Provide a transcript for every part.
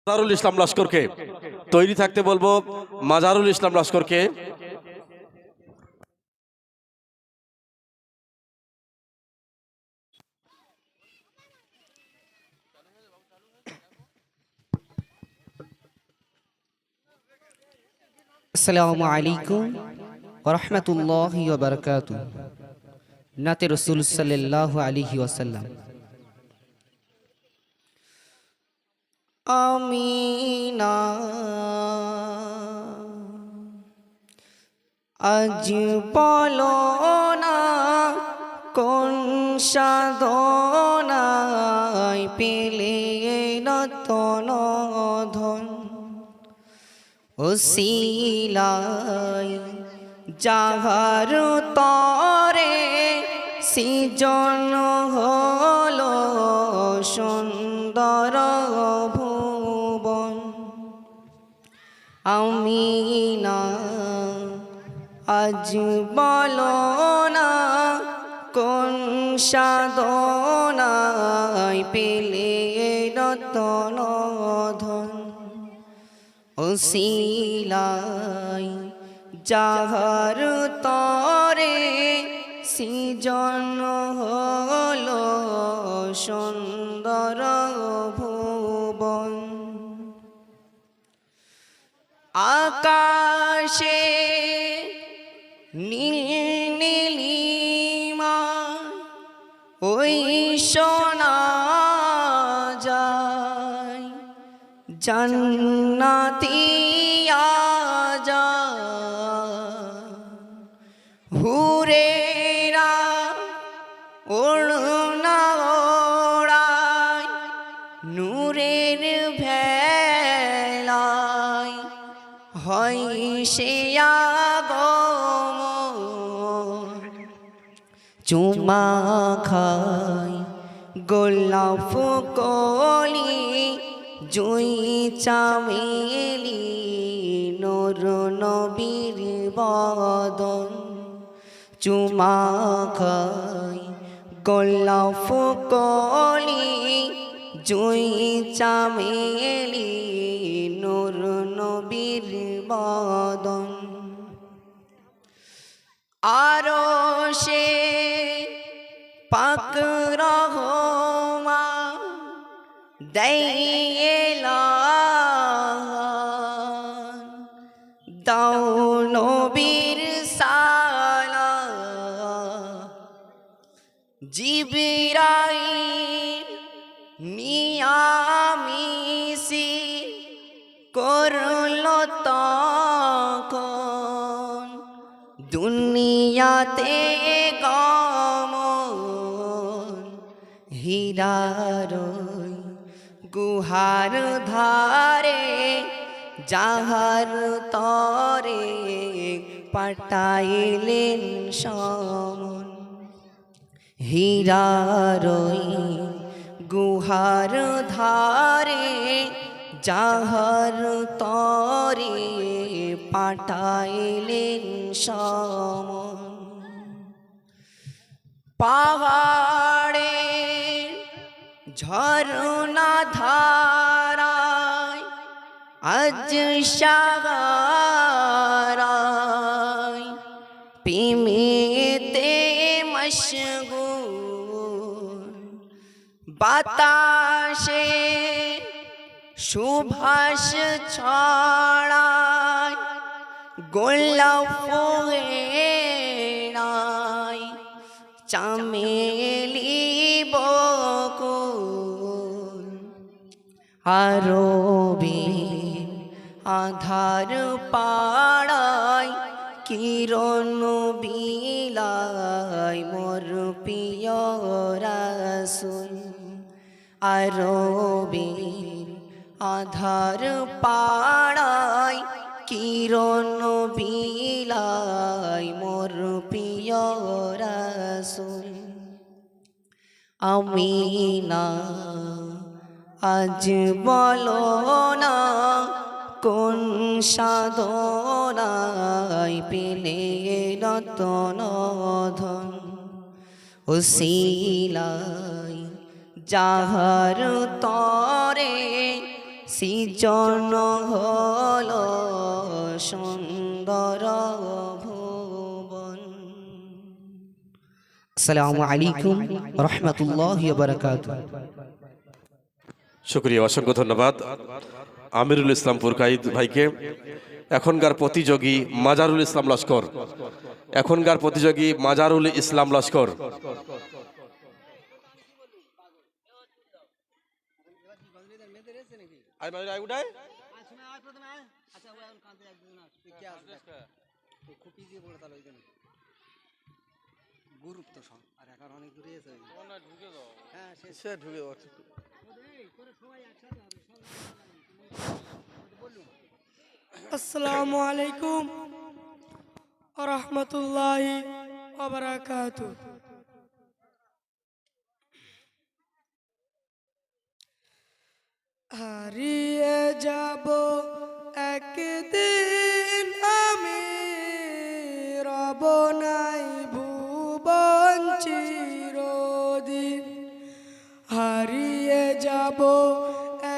মাজারুল ইসলাম লস্করকে তৈরি থাকতে বলবো। মাজারুল ইসলাম লস্করকে আসসালামু আলাইকুম ওয়া রাহমাতুল্লাহি ওয়া বারাকাতুহু। নাতে রাসূল সাল্লাল্লাহু আলাইহি ওয়াসাল্লাম। আমিনা আজ বলো না কোন সাধনায় পেলে রতন ধন, ওসিলাই যাহার তরে সৃজন হলো সুন্দর ভুবন। আমিনা আজ বলো না কোন সাধনায় পেলে রতন ধন, ওসিলাই যাহার তরে সৃজন হলো সুন্দর ভুবন। আকাশে নীল নীলিমা ওই শোনা যায়, জান্নাতি আজা হুরেরা ওড়না ওড়ায় নূরের ভেলায় হয় সে আগমন। চুমা খায় গোলাপ কলি জুই চামেলি নূর নবীর বদন। চুমা খায় গোলাপ কলি জুই চামেলি নূর নবীর বদন। আরো সে পাক রহমান দেইলান, দাও নবীর সালাম। জিবরাইল নিয়ামিসি করলো তখন দুনিয়াতে গমন। হীরার গুহার ধারে যাহার তরে পাঠাইলেন সমন। হীরার গুহার ধারে যাহার তরে পাঠাইলেন সমন। পাহাড়ে ঝরনা ধারায় আজ সাগরায় প্রেমেতে মশগুল। বাতাসে সুভাষ ছড়ায় গোলাপ ফুলেরায় চামেলি বকুল। আরবে আধার পাড়ায় কিরণ বিলায় মোর প্রিয় রাসূল। আরবে আধার পাড়ায় কিরণ বিলায় মোর প্রিয় রাসূল। আমিনা আজ বলো না কোন সাধনায় পেলে রতন ধন, ওসিলাই যাহার তরে সৃজন হলো সুন্দর ভুবন। আসসালামু আলাইকুম রহমতুল্লাহি ওয়া বারাকাতুহু। শুকরিয়া, অসংখ্য ধন্যবাদ আমিরুল ইসলাম পুরকাইত ভাইকে। এখনকার প্রতিযোগী মাজারুল ইসলাম লস্কর, এখনকার প্রতিযোগী মাজারুল ইসলাম লস্কর। আসসালামু আলাইকুম ওয়া রাহমাতুল্লাহি ওয়া বারাকাতুহু। হারিয়ে যাব একদিন আমি, রব নাই ভুবন চিরদিন। হারিয়ে যাব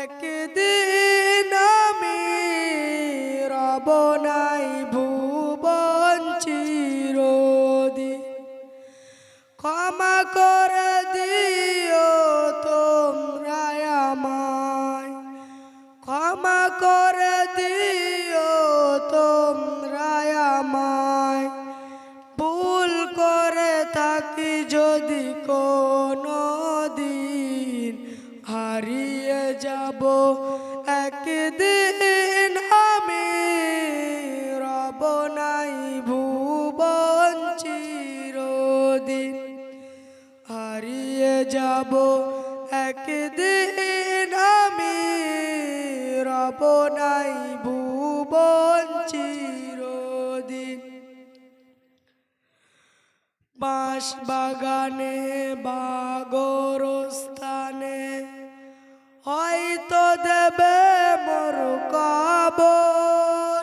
একদিন আমি, রব নাই ভুবন চিরদিন। ক্ষমা করে দিও তোমরা আমায়, ক্ষমা করে দিও তোমরা আমায়। ভুল করে থাকি যদি কোনো দিন, হারিয়ে যাব একদিন আমি, রব নাই ভুবন চিরদিন। হারিয়ে যাব একদিন আমি, রব নাই ভুবন চিরদিন। বাঁশ বাগানে বা গোরস্থানে হয়তো দেবে মোর কবর।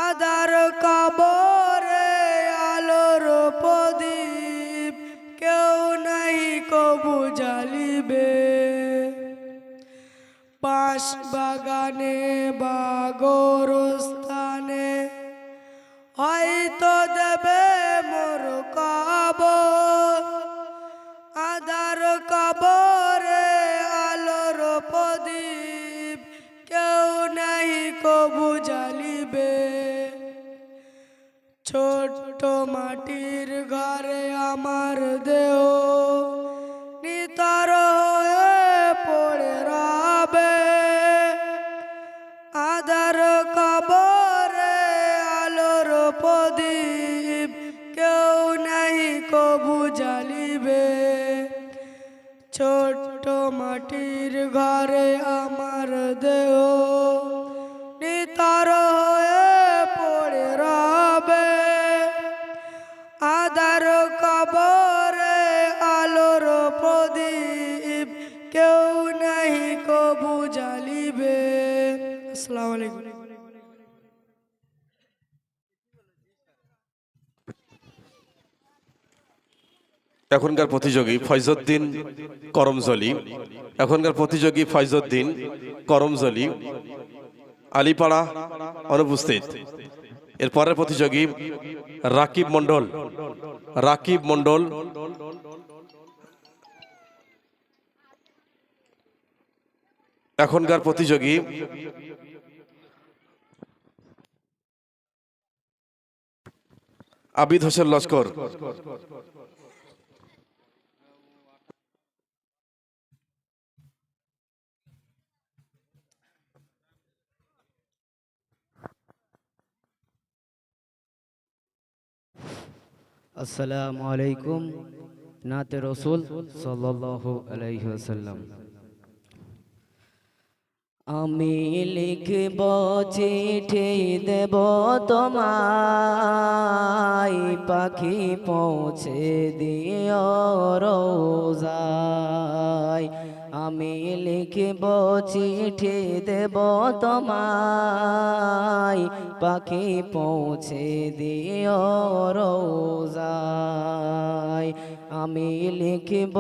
আধার কবরে আলোর প্রদীপ কেউ নাহি কবু জ্বালিবে। বাঁশ বাগানে বা গোরস্থানে হয়তো দেবে মোর কবর। আধার কবরে আলোর প্রদীপ কেউ নাহি কবু জ্বালিবে। ছোট্ট মাটির ঘরে আমার দেহ নিতর হয়ে পড়ে রবে। আধার কবরে আলোর প্রদীপ কেউ নাহি কবু জ্বালিবে। ছোট্ট মাটির ঘরে আমার দেহ নিতর হয়ে পড়ে রবে। আধার কবরে আলোর প্রদীপ কেউ নাহি কবু জ্বালিবে। আসসালামু আলাইকুম। এখনকার প্রতিযোগী ফয়জউদ্দিন করমজলি, এখনকার প্রতিযোগী ফয়জউদ্দিন করমজলি, আলিপাড়া অনুপস্থিত। এর পরের প্রতিযোগী রাকিব মন্ডল, রাকিব মন্ডল। এখনকার প্রতিযোগী আবিদ হোসেন লস্কর। আসসালামু আলাইকুম। নাতে রসুল সাল্লাল্লাহু আলাইহি ওয়াসাল্লাম। আমি লিখব চিঠি দেব তোমায়, পাখি পৌঁছে দিও রোজায়। আমি লিখিব চিঠি দেব তোমায়, পাখি পৌঁছে দিও রোজায়। আমি লিখিব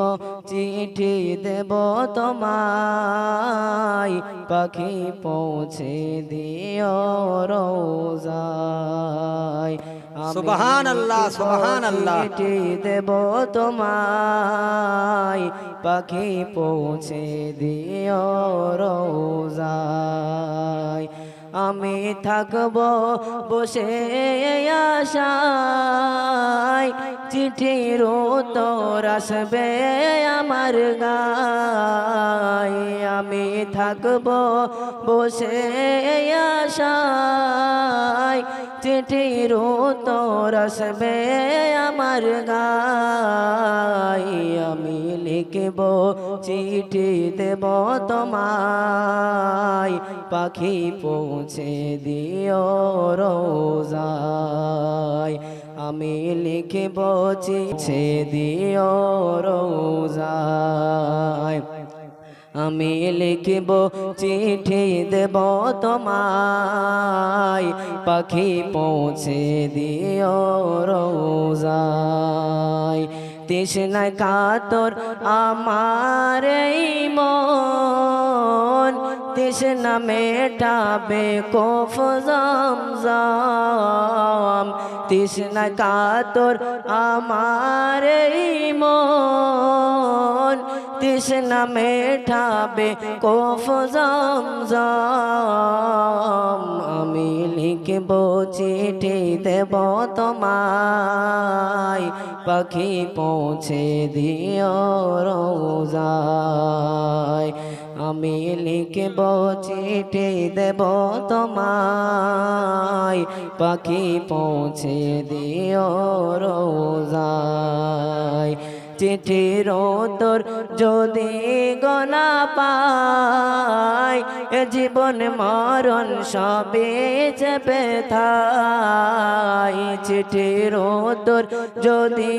চিঠি দেব তোমায়, পাখি পৌঁছে দিও রোজায়। সুবহানাল্লাহ, সুবহানাল্লাহ। চিঠি দেব তোমায়, পাখি পৌঁছে দিও রোজায়। আমি থাকব বসে আশায়, চিঠির উত্তর আসবে আমার গায়। আমি থাকব বসে আশায়, চিঠির উত্তর আসবে আমার গায়। আমি লিখব চিঠি দেব তোমায়, পাখি পৌঁছে দিও রোজায়। আমি লিখব চিঠি দিও রোজায়। আমি লিখব চিঠি দেব তোমায়, পাখি পৌঁছে দিও রোজায়। তৃষ্ণায় কাতর আমার এই মন, তৃষ্ণা মেটাবে কফ জামজাম। তৃষ্ণা কাতর আমার এই মন, তৃষ্ণা মেটাবে কফ জামজাম। আমি লিখব চিঠি দেব তোমায়, পাখি পৌঁছে দিও রোজায়। আমি লিখব চিঠি দেব তোমায়, পাখি পৌঁছে দিও রোজায়। চিঠির উত্তর যদি গোনা পাই, এ জীবন মরণ সবে চেপে থাই। চিঠির উত্তর যদি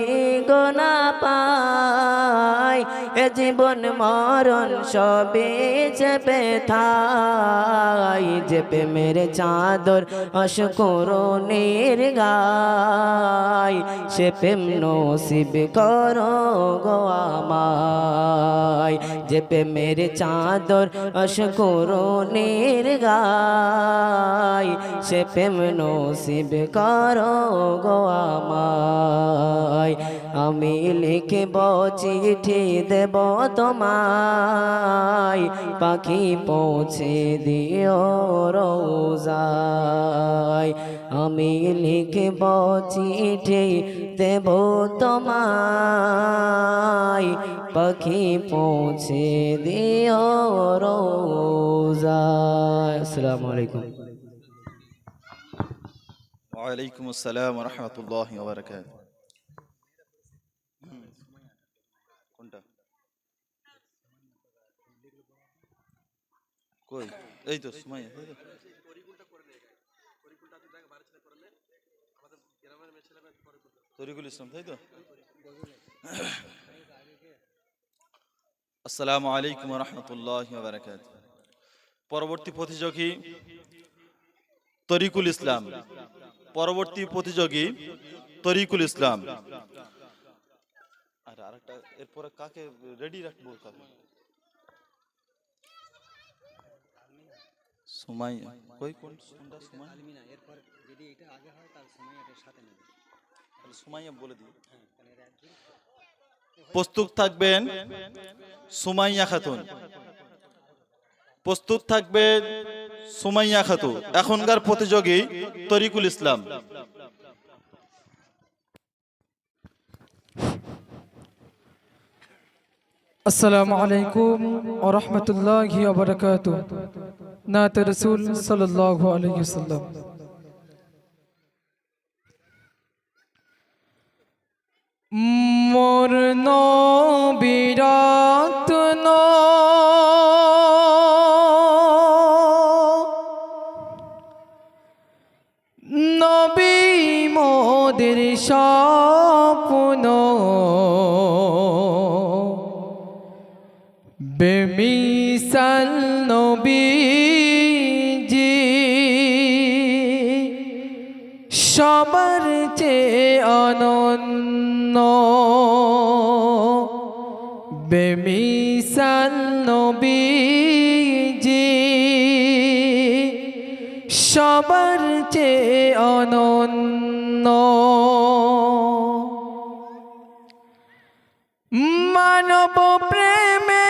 গোনা পাই, এ জীবন মরণ সবে চেপে থাই। চেপে মেরে চাদর অশকুরনির গায়, সে প্রেম নসিব করো গো আমায়। চেপে মেরে চাদর অশকুরনির গায়, সে প্রেম নসিব করো গো আমায়। আমি লিখব চিঠি দেব তোমায়, পাখি পৌঁছে দিও রোজায়। আমি লিখব চিঠি দেব তোমায়, পাখি পৌঁছে দিও রোজায়। আসসালামু আলাইকুম। ওয়ালাইকুম আসসালাম ওয়া রাহমাতুল্লাহি ওয়া বারাকাতুহু। কোনটা কই? এই তো সুমাইয়া, তাই তো? তরিকুল ইসলাম, তাই তো? আসসালামু আলাইকুম ওয়া রাহমাতুল্লাহি ওয়া বারাকাতুহু। পরবর্তী প্রতিযোগী তরিকুল ইসলাম। পরবর্তী প্রতিযোগী তরিকুল ইসলাম। আর আরেকটা এরপরে কাকে রেডি রাখবো? সুমাইয়া কই? কোনটা সুমাইয়া? এরপর যদি এটা আগে হয় তাহলে সুমাইয়াটার সাথে নেবে। তাহলে সুমাইয়া বলে দিই। প্রস্তুত থাকবেন সুমাইয়া খাতুন। প্রস্তুত থাকবেন সুমাইয়া খাতুন। এখনকার প্রতিযোগী তরিকুল ইসলাম। আসসালামু আলাইকুম ওয়া রাহমাতুল্লাহি ওয়া বারাকাতুহু। নাতে রাসূল সাল্লাল্লাহু আলাইহি ওয়াসাল্লাম। মোর নবীর রত্ন নবী মোদের স্বপ্ন বেমি অনন্য বেমিসাল নবীজি সবার চেয়ে অনন্য মানব প্রেমে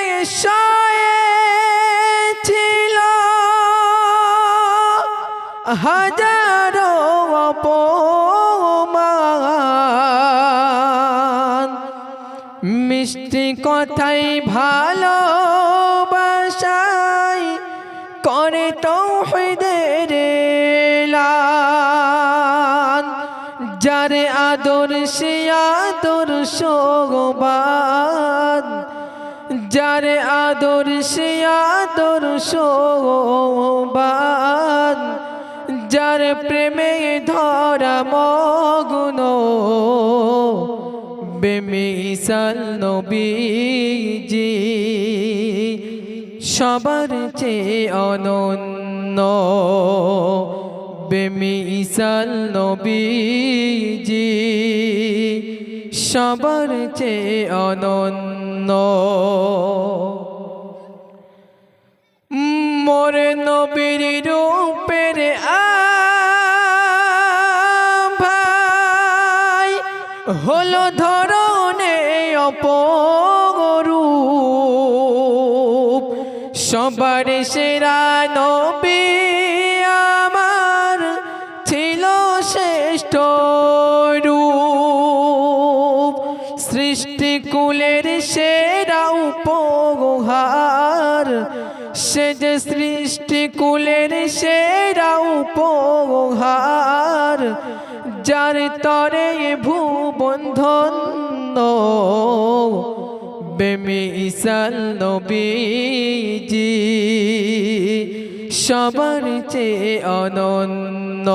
ছিল হাজারো অপমান মিষ্টি কথাই ভালোবাসায় করে তাওহীদের এলান যারে আদর্শে আদর্শবান যারে আদর্শে আদর্শবান যার প্রেমে ধরা মগ্ন বেমিসাল নবীজি সবার চেয়ে অনন্য বেমিসাল নবীজি সবার চেয়ে অনন্য মোর নবীর রূপের ভাই হলো ধরনে অপরূপ সবার সেরা নবী আমার ছিল শ্রেষ্ঠ রূপ সৃষ্টিকুলের সেরা উপহার সে যে সৃষ্টিকুলের সেরা উপহার যার তরে ভুবন ধন্য বেমিসাল নবীজি সবার চেয়ে অনন্য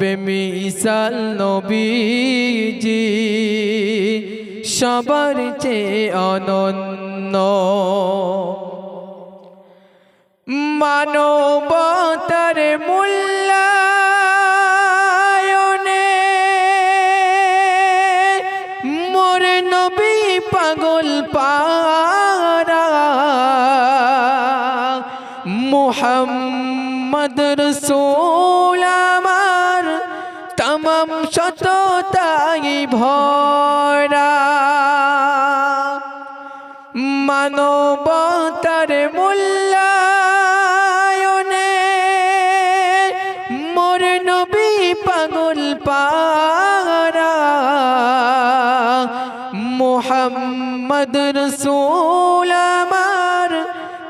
বেমিসাল নবীজি সবার চেয়ে অনন্য মানবতার মূল্যায়নে মোর নবী পাগল পারা মুহাম্মদ রাসূল আমার তমাম সততাই ভরা মানবতার মূল্যায়নে মোর নবী পাগল পারা মুহাম্মদ রাসূল আমার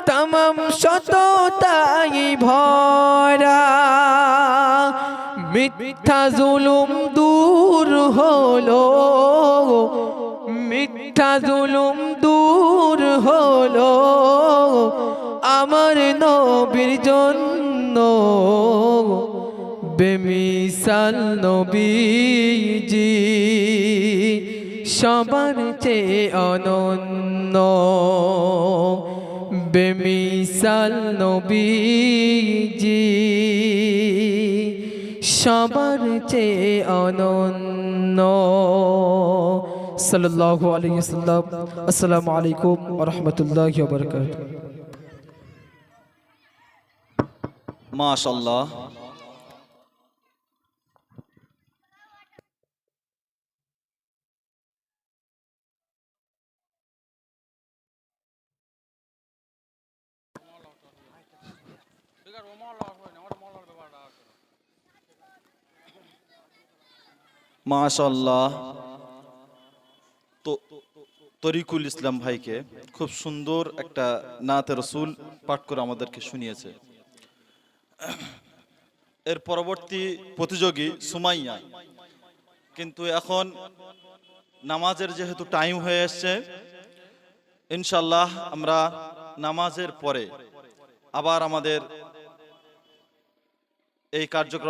তমাম সততাই ভরা মিথ্যা জুলুম দূর হলো মিথ্যা জুলুম দূর হলো আমার নবীর জন্য বেমিসাল নবীজি সবার চেয়ে অনন্য বেমিসাল নবীজি সবার চেয়ে অনন্য সাল্লাল্লাহু আলাইহি ওয়াসাল্লাম। আসসালামু আলাইকুম ওয়া রাহমাতুল্লাহি ওয়া বারাকাতুহু। মাশাআল্লাহ। মাশাআল্লাহ। তো তরিকুল ইসলাম ভাইকে খুব সুন্দর একটা নাতে রসুল পাঠ করে আমাদেরকে শুনিয়েছে। এর পরবর্তী প্রতিযোগী সুমাইয়া, কিন্তু এখন নামাজের যেহেতু টাইম হয়ে এসছে, ইনশাল্লাহ আমরা নামাজের পরে আবার আমাদের এই কার্যক্রম